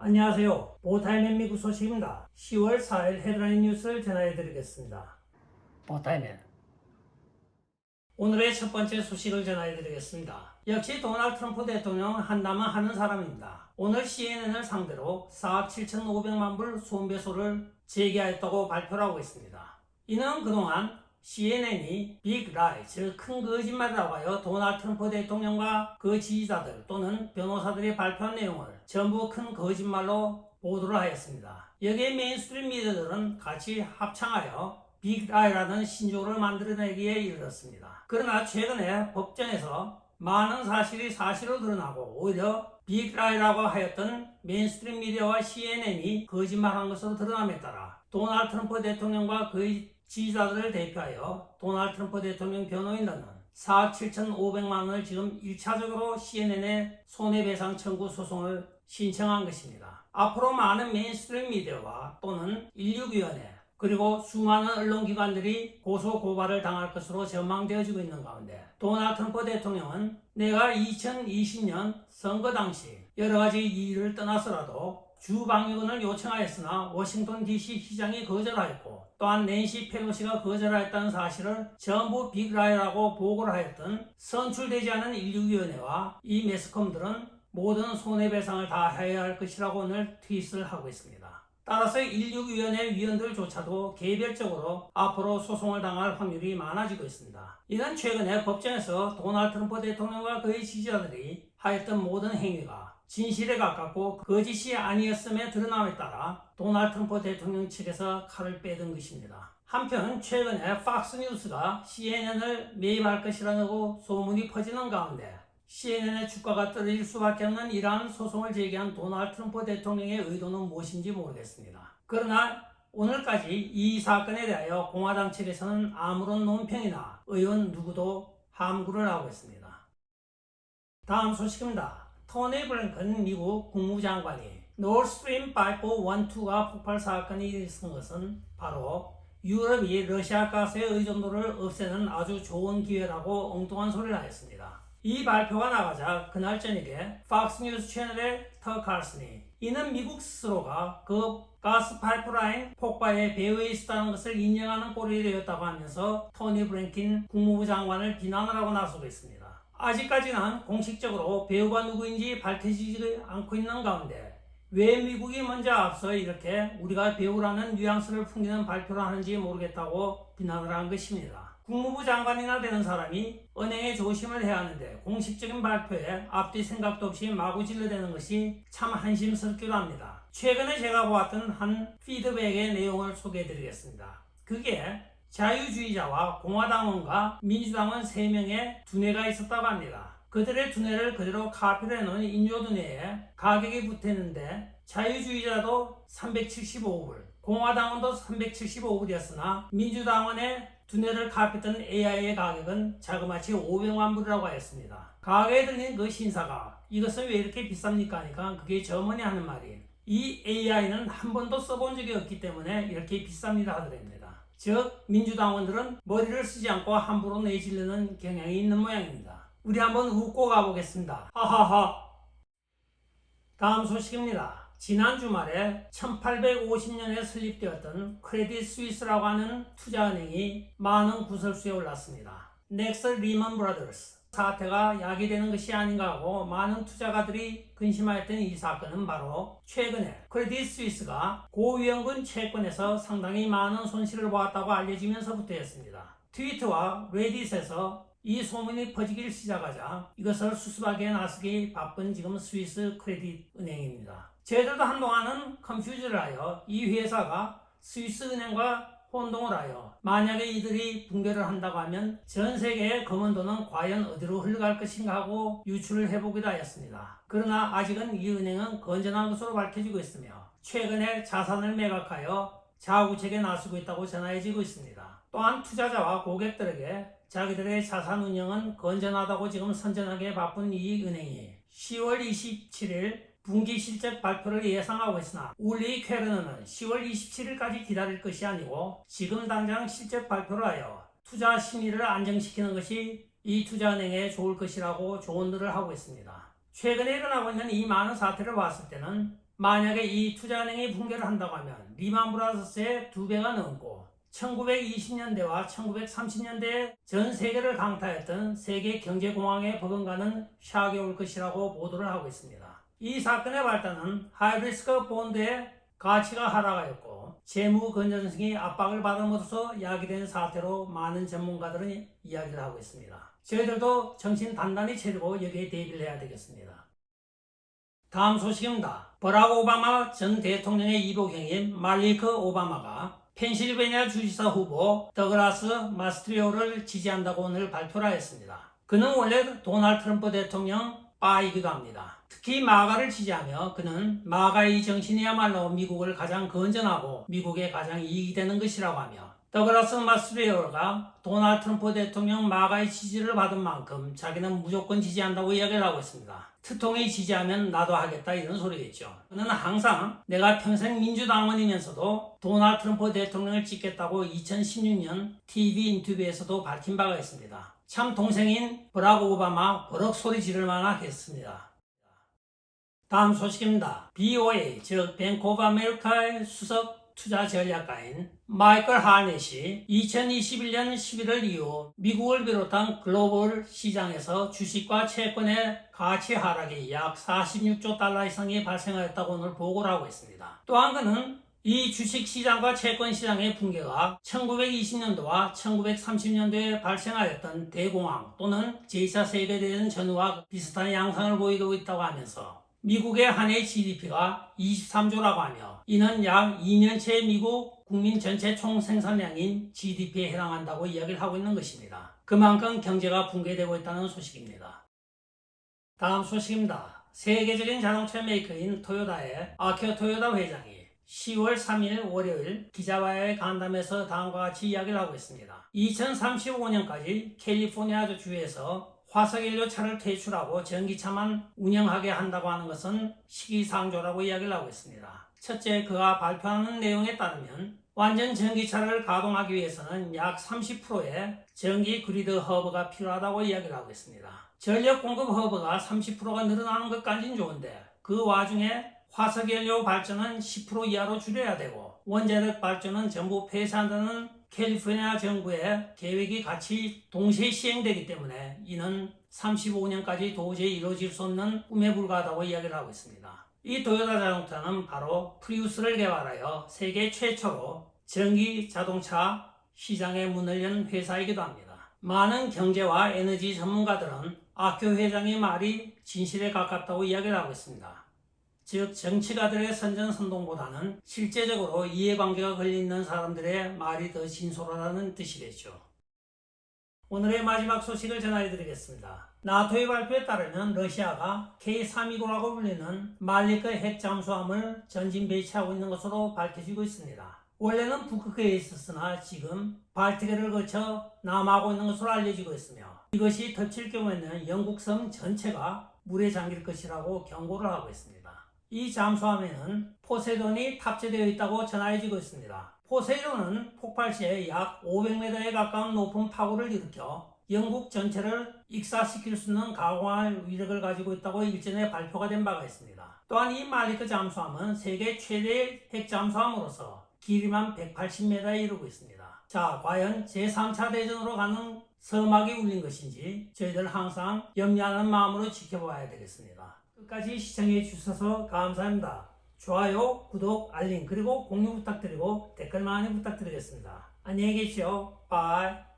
안녕하세요. 보타이맨 미국 소식입니다. 10월 4일 헤드라인 뉴스를 전해드리겠습니다. 보타이맨. 오늘의 첫 번째 소식을 전해드리겠습니다. 역시 도널드 트럼프 대통령 한다면 하는 사람입니다. 오늘 CNN을 상대로 4억 7,500만 불 손배소를 제기하였다고 발표를 하고 있습니다. 이는 그동안 CNN이 빅 라이, 즉 큰 거짓말이라고 하여 도널드 트럼프 대통령과 그 지지자들 또는 변호사들이 발표한 내용을 전부 큰 거짓말로 보도를 하였습니다. 여기에 메인스트림 미디어들은 같이 합창하여 빅 라이라는 신조어를 만들어내기에 이르렀습니다. 그러나 최근에 법정에서 많은 사실이 사실로 드러나고 오히려 빅 라이라고 하였던 메인스트림 미디어와 CNN이 거짓말한 것으로 드러남에 따라 도널드 트럼프 대통령과 그의 지지자들을 대표하여 도널드 트럼프 대통령 변호인단은 4억 7,500만 원을 지금 1차적으로 CNN에 손해배상 청구 소송을 신청한 것입니다. 앞으로 많은 메인스트림 미디어와 또는 인력위원회 그리고 수많은 언론기관들이 고소고발을 당할 것으로 전망되어지고 있는 가운데 도널드 트럼프 대통령은 내가 2020년 선거 당시 여러가지 이유를 떠나서라도 주방위군을 요청하였으나 워싱턴 DC 시장이 거절하였고 또한 낸시 펠로시가 거절하였다는 사실을 전부 빅라이라고 보고를 하였던 선출되지 않은 인력위원회와 이 매스컴들은 모든 손해배상을 다 해야 할 것이라고 오늘 트윗을 하고 있습니다. 따라서 16위원회 위원들조차도 개별적으로 앞으로 소송을 당할 확률이 많아지고 있습니다. 이는 최근에 법정에서 도널드 트럼프 대통령과 그의 지지자들이 하였던 모든 행위가 진실에 가깝고 거짓이 아니었음에 드러남에 따라 도널드 트럼프 대통령 측에서 칼을 빼든 것입니다. 한편 최근에 팍스뉴스가 CNN을 매입할 것이라고 소문이 퍼지는 가운데 CNN의 주가가 떨어질 수밖에 없는 이러한 소송을 제기한 도널드 트럼프 대통령의 의도는 무엇인지 모르겠습니다. 그러나 오늘까지 이 사건에 대하여 공화당 측에서는 아무런 논평이나 의원 누구도 함구를 하고 있습니다. 다음 소식입니다. 토니 블링컨 미국 국무장관이 노스트림 파이프 1, 2가 폭발 사건이 일어난 것은 바로 유럽이 러시아 가스의 의존도를 없애는 아주 좋은 기회라고 엉뚱한 소리를 하였습니다. 이 발표가 나가자 그날 저녁에 팍스뉴스 채널의 터 칼슨이 이는 미국 스스로가 그 가스 파이프라인 폭발에 배후에 있었다는 것을 인정하는 꼴이 되었다고 하면서 토니 블링컨 국무부 장관을 비난을 하고 나서고 있습니다. 아직까지는 공식적으로 배후가 누구인지 밝혀지지 않고 있는 가운데 왜 미국이 먼저 앞서 이렇게 우리가 배후라는 뉘앙스를 풍기는 발표를 하는지 모르겠다고 비난을 한 것입니다. 국무부 장관이나 되는 사람이 은행에 조심을 해야 하는데 공식적인 발표에 앞뒤 생각도 없이 마구 질러대는 것이 참 한심스럽기도 합니다. 최근에 제가 보았던 한 피드백의 내용을 소개해드리겠습니다. 그게 자유주의자와 공화당원과 민주당원 3명의 두뇌가 있었다고 합니다. 그들의 두뇌를 그대로 카피를 해놓은 인조두뇌에 가격이 붙었는데 자유주의자도 375불, 공화당원도 375불이었으나 민주당원의 두뇌를 카피했던 AI의 가격은 자그마치 500만 불이라고 하였습니다. 가게에 들린 그 신사가 이것은 왜 이렇게 비쌉니까 하니까 그게 점원이 하는 말이 이 AI는 한 번도 써본 적이 없기 때문에 이렇게 비쌉니다 하더랍니다. 즉 민주당원들은 머리를 쓰지 않고 함부로 내지르는 경향이 있는 모양입니다. 우리 한번 웃고 가보겠습니다. 하하하. 다음 소식입니다. 지난 주말에 1850년에 설립되었던 크레딧 스위스라고 하는 투자은행이 많은 구설수에 올랐습니다. 넥스 리먼 브라더스 사태가 야기되는 것이 아닌가 하고 많은 투자가들이 근심하였던 이 사건은 바로 최근에 크레딧 스위스가 고위험군 채권에서 상당히 많은 손실을 보았다고 알려지면서부터였습니다. 트위터와 레딧에서 이 소문이 퍼지기 시작하자 이것을 수습하기에 나서기 바쁜 지금 스위스 크레딧 은행입니다. 저희들도 한동안은 컨퓨즈를 하여 이 회사가 스위스 은행과 혼동을 하여 만약에 이들이 붕괴를 한다고 하면 전 세계의 검은 돈은 과연 어디로 흘러갈 것인가 하고 유출을 해보기도 하였습니다. 그러나 아직은 이 은행은 건전한 것으로 밝혀지고 있으며 최근에 자산을 매각하여 자구책에 나서고 있다고 전해지고 있습니다. 또한 투자자와 고객들에게 자기들의 자산 운영은 건전하다고 지금 선전하기에 바쁜 이 은행이 10월 27일 분기 실적 발표를 예상하고 있으나 울리 퀘르너는 10월 27일까지 기다릴 것이 아니고 지금 당장 실적 발표를 하여 투자 심리를 안정시키는 것이 이 투자은행에 좋을 것이라고 조언들을 하고 있습니다. 최근에 일어나고 있는 이 많은 사태를 봤을 때는 만약에 이 투자은행이 붕괴를 한다고 하면 리만 브라더스의 2배가 넘고 1920년대와 1930년대에 전 세계를 강타했던 세계 경제공황에 버금가는 샥이 올 것이라고 보도를 하고 있습니다. 이 사건의 발단은 하이리스크 본드의 가치가 하락하였고 재무 건전성이 압박을 받음으로써 야기된 사태로 많은 전문가들은 이야기를 하고 있습니다. 저희들도 정신 단단히 차리고 여기에 대비를 해야 되겠습니다. 다음 소식입니다. 버락 오바마 전 대통령의 이복형인 말리크 오바마가 펜실베니아 주지사 후보 더글라스 마스트리오를 지지한다고 오늘 발표를 했습니다. 그는 원래 도널드 트럼프 대통령 빠이기도 합니다. 특히 마가를 지지하며 그는 마가의 정신이야말로 미국을 가장 건전하고 미국에 가장 이익이 되는 것이라고 하며 더글라스 마스트리오가 도널드 트럼프 대통령 마가의 지지를 받은 만큼 자기는 무조건 지지한다고 이야기를 하고 있습니다. 트통이 지지하면 나도 하겠다 이런 소리겠죠. 그는 항상 내가 평생 민주당원이면서도 도널드 트럼프 대통령을 찍겠다고 2016년 TV 인터뷰에서도 밝힌 바가 있습니다. 참 동생인 버락 오바마 버럭 소리 지를 만하겠습니다. 다음 소식입니다. BOA 즉 뱅크 오브 아메리카의 수석 투자 전략가인 마이클 하넷이 2021년 11월 이후 미국을 비롯한 글로벌 시장에서 주식과 채권의 가치 하락이 약 46조 달러 이상이 발생하였다고 오늘 보고를 하고 있습니다. 또한 그는 이 주식시장과 채권시장의 붕괴가 1920년도와 1930년도에 발생하였던 대공황 또는 제2차 세계대전 전후와 비슷한 양상을 보이고 있다고 하면서 미국의 한 해 GDP가 23조라고 하며 이는 약 2년째 미국 국민 전체 총생산량인 GDP에 해당한다고 이야기를 하고 있는 것입니다. 그만큼 경제가 붕괴되고 있다는 소식입니다. 다음 소식입니다. 세계적인 자동차 메이커인 토요다의 아키오 토요다 회장이 10월 3일 월요일 기자와의 간담회에서 다음과 같이 이야기를 하고 있습니다. 2035년까지 캘리포니아 주에서 화석연료차를 퇴출하고 전기차만 운영하게 한다고 하는 것은 시기상조라고 이야기를 하고 있습니다. 첫째, 그가 발표하는 내용에 따르면 완전 전기차를 가동하기 위해서는 약 30%의 전기 그리드 허브가 필요하다고 이야기를 하고 있습니다. 전력 공급 허브가 30%가 늘어나는 것까지는 좋은데 그 와중에 화석연료 발전은 10% 이하로 줄여야 되고 원자력 발전은 전부 폐쇄한다는 캘리포니아 정부의 계획이 같이 동시에 시행되기 때문에 이는 35년까지 도저히 이루어질 수 없는 꿈에 불과하다고 이야기를 하고 있습니다. 이 토요타 자동차는 바로 프리우스를 개발하여 세계 최초로 전기 자동차 시장에 문을 연 회사이기도 합니다. 많은 경제와 에너지 전문가들은 아키오 회장의 말이 진실에 가깝다고 이야기를 하고 있습니다. 즉 정치가들의 선전선동보다는 실제적으로 이해관계가 걸려있는 사람들의 말이 더 진솔하다는 뜻이겠죠. 오늘의 마지막 소식을 전해드리겠습니다. 나토의 발표에 따르면 러시아가 K329라고 불리는 말리크 핵 잠수함을 전진 배치하고 있는 것으로 밝혀지고 있습니다. 원래는 북극해에 있었으나 지금 발트해를 거쳐 남하고 있는 것으로 알려지고 있으며 이것이 덮칠 경우에는 영국 섬 전체가 물에 잠길 것이라고 경고를 하고 있습니다. 이 잠수함에는 포세이돈이 탑재되어 있다고 전해지고 있습니다. 포세이돈은 폭발 시에 약 500m에 가까운 높은 파고를 일으켜 영국 전체를 익사시킬 수 있는 가공할 위력을 가지고 있다고 일전에 발표가 된 바가 있습니다. 또한 이 말리크 잠수함은 세계 최대의 핵 잠수함으로서 길이만 180m에 이르고 있습니다. 자, 과연 제3차 대전으로 가는 서막이 울린 것인지 저희들 항상 염려하는 마음으로 지켜봐야 되겠습니다. 끝까지 시청해 주셔서 감사합니다. 좋아요, 구독, 알림, 그리고 공유 부탁드리고 댓글 많이 부탁드리겠습니다. 안녕히 계십시오. 바이.